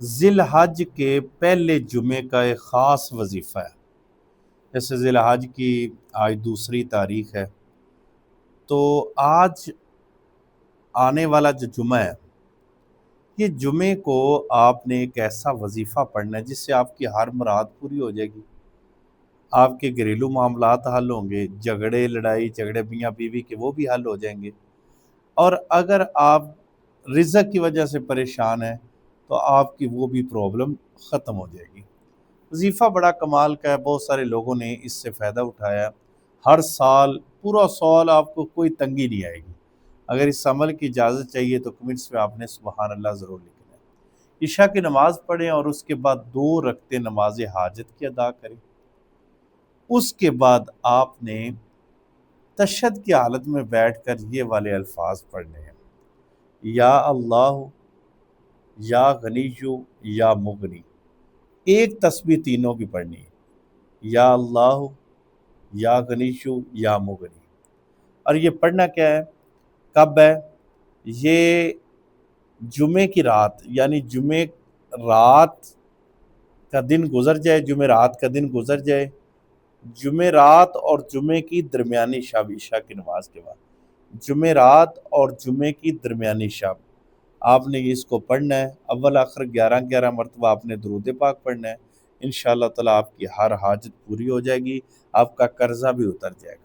ذی الحج کے پہلے جمعے کا ایک خاص وظیفہ ہے۔ جیسے ذی الحج کی آج 2 تاریخ ہے، تو آج آنے والا جو جمعہ ہے، یہ جمعے کو آپ نے ایک ایسا وظیفہ پڑھنا ہے جس سے آپ کی ہر مراد پوری ہو جائے گی، آپ کے گھریلو معاملات حل ہوں گے، لڑائی جھگڑے میاں بیوی کے وہ بھی حل ہو جائیں گے، اور اگر آپ رزق کی وجہ سے پریشان ہیں تو آپ کی وہ بھی پرابلم ختم ہو جائے گی۔ وظیفہ بڑا کمال کا ہے، بہت سارے لوگوں نے اس سے فائدہ اٹھایا۔ ہر سال پورا سال آپ کو کوئی تنگی نہیں آئے گی۔ اگر اس عمل کی اجازت چاہیے تو کمنٹس میں آپ نے سبحان اللہ ضرور لکھنا ہے۔ عشاء کی نماز پڑھیں اور اس کے بعد 2 رکعتیں نماز حاجت کی ادا کریں۔ اس کے بعد آپ نے تشہد کی حالت میں بیٹھ کر یہ والے الفاظ پڑھنے ہیں: یا اللہ، یا غنیو، یا مغنی۔ ایک تسبیح تینوں کی پڑھنی ہے: یا اللہ، یا غنیو، یا مغنی۔ اور یہ پڑھنا کیا ہے، کب ہے؟ یہ جمعے کی رات، یعنی جمعے رات کا دن گزر جائے، جمعے رات کا دن گزر جائے، جمعے رات اور جمعے کی درمیانی شب، عشاء کی نماز کے بعد جمعے رات اور جمعے کی درمیانی شب آپ نے اس کو پڑھنا ہے۔ اول آخر 11 مرتبہ آپ نے درود پاک پڑھنا ہے۔ انشاءاللہ تعالیٰ آپ کی ہر حاجت پوری ہو جائے گی، آپ کا قرضہ بھی اتر جائے گا۔